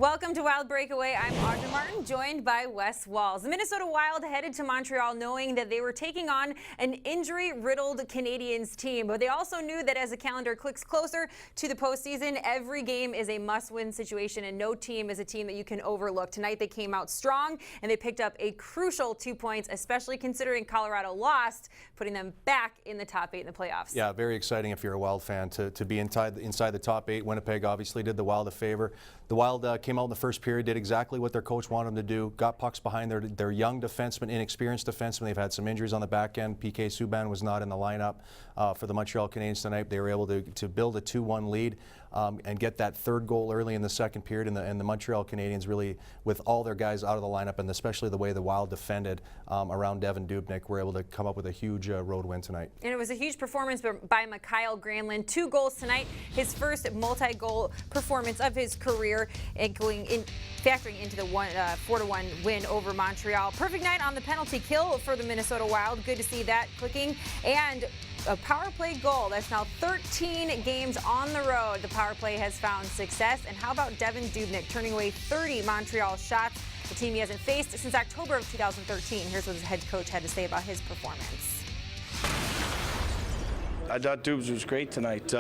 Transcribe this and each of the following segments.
Welcome to Wild Breakaway. I'm Audra Martin, joined by Wes Walz. The Minnesota Wild headed to Montreal knowing that they were taking on an injury-riddled Canadiens team. But they also knew that as the calendar clicks closer to the postseason, every game is a must-win situation, and no team is a team that you can overlook. Tonight they came out strong, and they picked up a crucial 2 points, especially considering Colorado lost, putting them back in the top 8 in the playoffs. Yeah, very exciting if you're a Wild fan to be inside the top 8. Winnipeg obviously did the Wild a favor. The Wild came out in the first period, did exactly what their coach wanted them to do, got pucks behind their young defensemen, inexperienced defensemen. They've had some injuries on the back end. PK Subban was not in the lineup for the Montreal Canadiens tonight. They were able to build a 2-1 lead and get that third goal early in the second period. And the Montreal Canadiens really, with all their guys out of the lineup, and especially the way the Wild defended around Devin Dubnyk, were able to come up with a huge road win tonight. And it was a huge performance by Mikael Granlund. 2 goals tonight, his first multi-goal performance of his career, and factoring into the 4-1 win over Montreal. Perfect night on the penalty kill for the Minnesota Wild. Good to see that clicking. And a power play goal. That's now 13 games on the road. The power play has found success. And how about Devin Dubnyk turning away 30 Montreal shots, the team he hasn't faced since October of 2013. Here's what his head coach had to say about his performance. I thought Dubs was great tonight.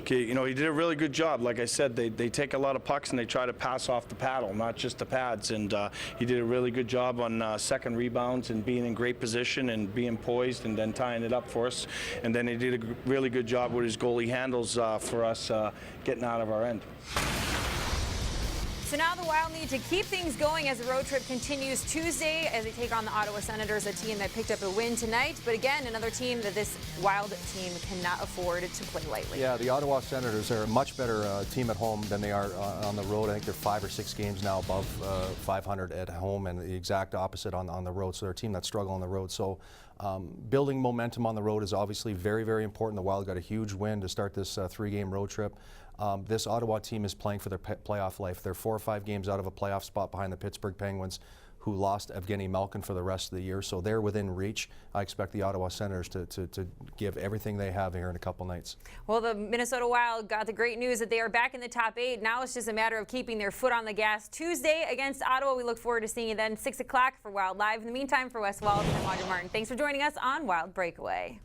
He did a really good job. Like I said, they take a lot of pucks and they try to pass off the paddle, not just the pads. And he did a really good job on second rebounds and being in great position and being poised and then tying it up for us. And then he did a really good job with his goalie handles for us getting out of our end. So now the Wild need to keep things going as the road trip continues Tuesday as they take on the Ottawa Senators, a team that picked up a win tonight. But again, another team that this Wild team cannot afford to play lightly. Yeah, the Ottawa Senators are a much better team at home than they are on the road. I think they're 5 or 6 games now above 500 at home, and the exact opposite on the road. So they're a team that struggle on the road. So building momentum on the road is obviously very, very important. The Wild got a huge win to start this 3-game road trip. This Ottawa team is playing for their playoff life. They're 4 or 5 games out of a playoff spot behind the Pittsburgh Penguins, who lost Evgeny Malkin for the rest of the year. So they're within reach. I expect the Ottawa Senators to give everything they have here in a couple nights. Well, the Minnesota Wild got the great news that they are back in the top 8. Now it's just a matter of keeping their foot on the gas. Tuesday against Ottawa. We look forward to seeing you then, 6 o'clock for Wild Live. In the meantime, for Wes Walz, I'm Audra Martin. Thanks for joining us on Wild Breakaway.